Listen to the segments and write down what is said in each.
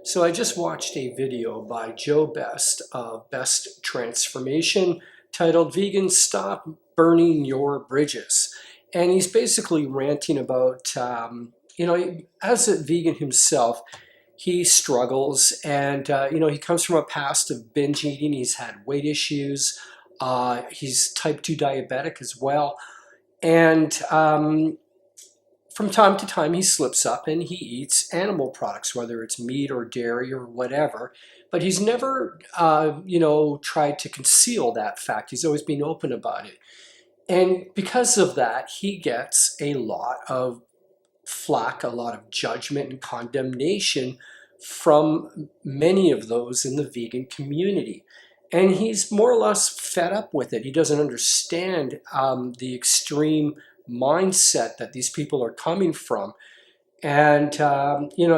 So I just watched a video by Joe Best of Best Transformation titled Vegan Stop Burning Your Bridges. And he's basically ranting about, as a vegan himself, he struggles and, he comes from a past of binge eating. He's had weight issues. He's type 2 diabetic as well. And from time to time, he slips up and he eats animal products, whether it's meat or dairy or whatever. But he's never, tried to conceal that fact. He's always been open about it. And because of that, he gets a lot of flack, a lot of judgment and condemnation from many of those in the vegan community. And he's more or less fed up with it. He doesn't understand the extreme mindset that these people are coming from. And,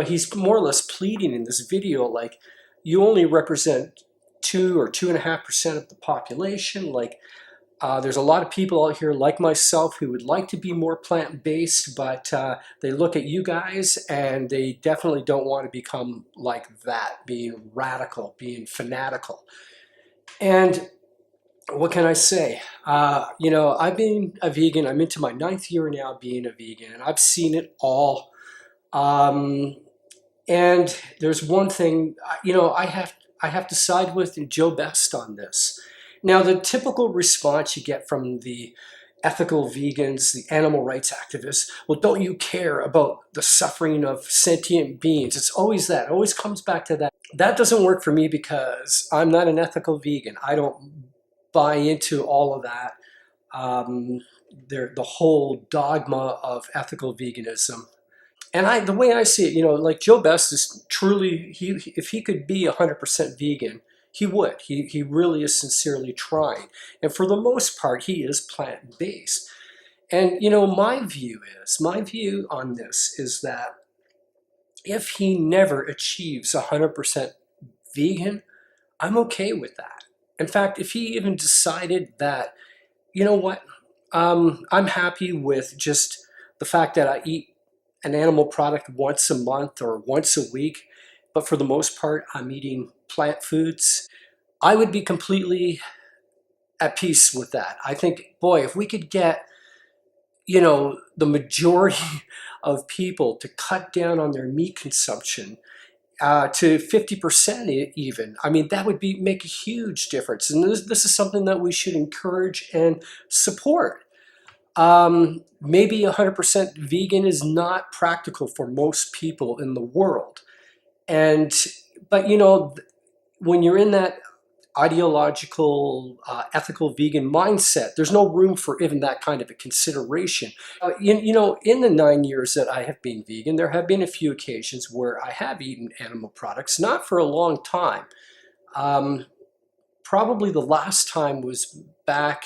he's more or less pleading in this video, like, you only represent 2 or 2.5% of the population. Like, there's a lot of people out here like myself who would like to be more plant-based, but they look at you guys and they definitely don't want to become like that, being radical, being fanatical. And what can I say? I've been a vegan. I'm into my 9th year now being a vegan, and I've seen it all. And there's one thing, I have to side with Joe Best on this. Now, the typical response you get from the ethical vegans, the animal rights activists, well, don't you care about the suffering of sentient beings? It's always that. It always comes back to that. That doesn't work for me because I'm not an ethical vegan. I don't buy into all of that. The whole dogma of ethical veganism. And the way I see it, like Joe Best is truly, if he could be 100% vegan, he would. He really is sincerely trying. And for the most part, he is plant-based. And, my view on this is that if he never achieves 100% vegan, I'm okay with that. In fact, if he even decided that, you know what, I'm happy with just the fact that I eat an animal product once a month or once a week, but for the most part, I'm eating plant foods, I would be completely at peace with that. I think, boy, if we could get, the majority of people to cut down on their meat consumption to 50% even. I mean, that would make a huge difference. And this is something that we should encourage and support. Maybe 100% vegan is not practical for most people in the world. But when you're in that ideological, ethical vegan mindset, there's no room for even that kind of a consideration. In the 9 years that I have been vegan, there have been a few occasions where I have eaten animal products, not for a long time. Probably the last time was back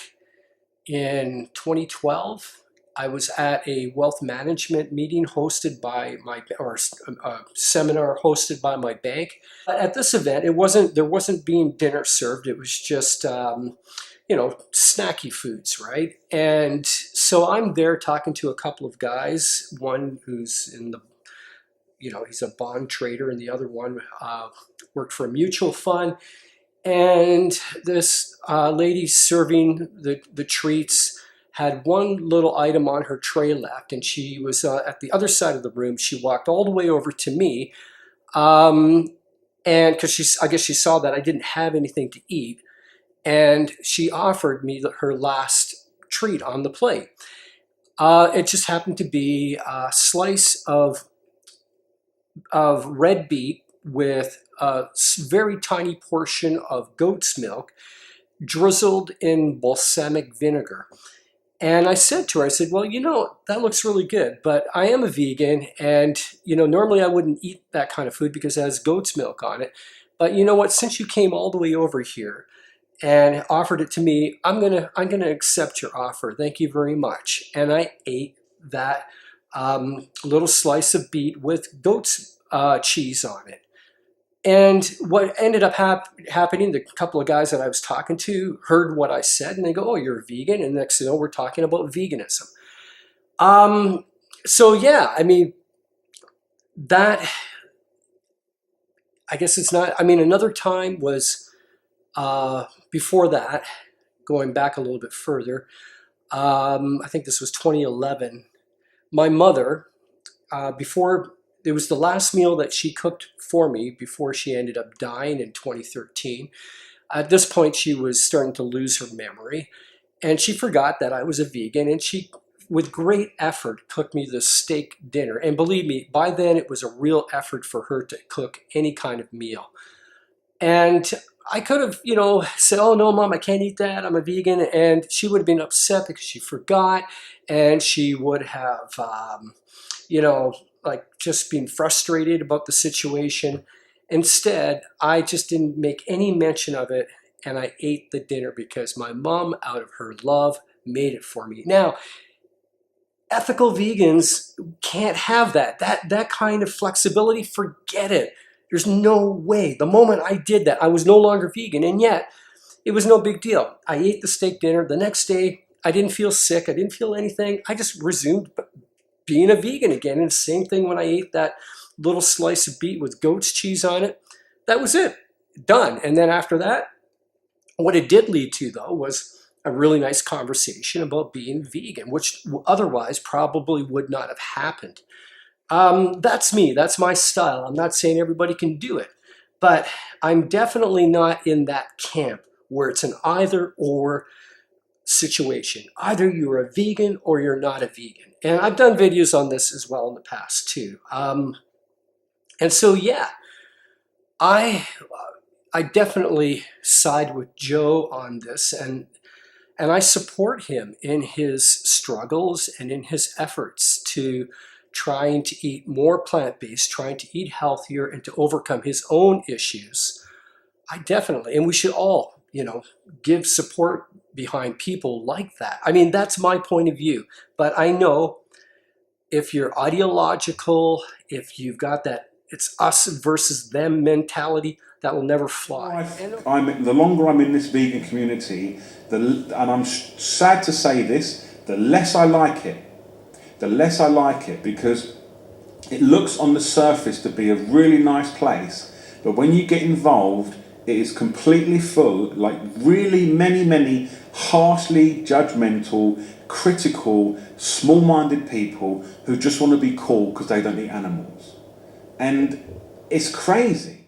in 2012. I was at a wealth management meeting hosted by a seminar hosted by my bank. But at this event, there wasn't being dinner served. It was just, snacky foods, right? And so I'm there talking to a couple of guys, one who's he's a bond trader, and the other one worked for a mutual fund. And this lady serving the treats had one little item on her tray left, and she was at the other side of the room. She walked all the way over to me, and because I guess she saw that I didn't have anything to eat, and she offered me her last treat on the plate. It just happened to be a slice of red beet with a very tiny portion of goat's milk drizzled in balsamic vinegar. And I said to her, I said, well, that looks really good, but I am a vegan, and, normally I wouldn't eat that kind of food because it has goat's milk on it. But you know what, since you came all the way over here and offered it to me, I'm gonna accept your offer. Thank you very much. And I ate that little slice of beet with goat's cheese on it. And what ended up happening, the couple of guys that I was talking to heard what I said, and they go, oh, you're a vegan? And next thing you know, we're talking about veganism. So yeah, I mean, that I guess it's not, I mean, another time was before that, going back a little bit further. I think this was 2011. My mother, before, it was the last meal that she cooked for me before she ended up dying in 2013. At this point, she was starting to lose her memory, and she forgot that I was a vegan, and she, with great effort, cooked me this steak dinner. And believe me, by then it was a real effort for her to cook any kind of meal. And I could have, said, oh no, Mom, I can't eat that. I'm a vegan. And she would have been upset because she forgot. And she would have, like just been frustrated about the situation. Instead, I just didn't make any mention of it. And I ate the dinner because my mom, out of her love, made it for me. Now, ethical vegans can't have that. That kind of flexibility, forget it. There's no way. The moment I did that, I was no longer vegan, and yet it was no big deal. I ate the steak dinner. The next day, I didn't feel sick. I didn't feel anything. I just resumed being a vegan again. And the same thing when I ate that little slice of beet with goat's cheese on it. That was it. Done. And then after that, what it did lead to, though, was a really nice conversation about being vegan, which otherwise probably would not have happened. That's me. That's my style. I'm not saying everybody can do it, but I'm definitely not in that camp where it's an either or situation. Either you're a vegan or you're not a vegan. And I've done videos on this as well in the past too. And so, yeah, I definitely side with Joe on this, and I support him in his struggles and in his efforts to trying to eat more plant-based, trying to eat healthier, and to overcome his own issues. I definitely, and we should all, give support behind people like that. I mean, that's my point of view. But I know if you're ideological, if you've got that it's us versus them mentality, that will never fly. The longer I'm in this vegan community, and I'm sad to say this, the less I like it. The less I like it, because it looks on the surface to be a really nice place, but when you get involved, it is completely full, like really many harshly judgmental, critical, small-minded people who just want to be cool because they don't eat animals. And it's crazy.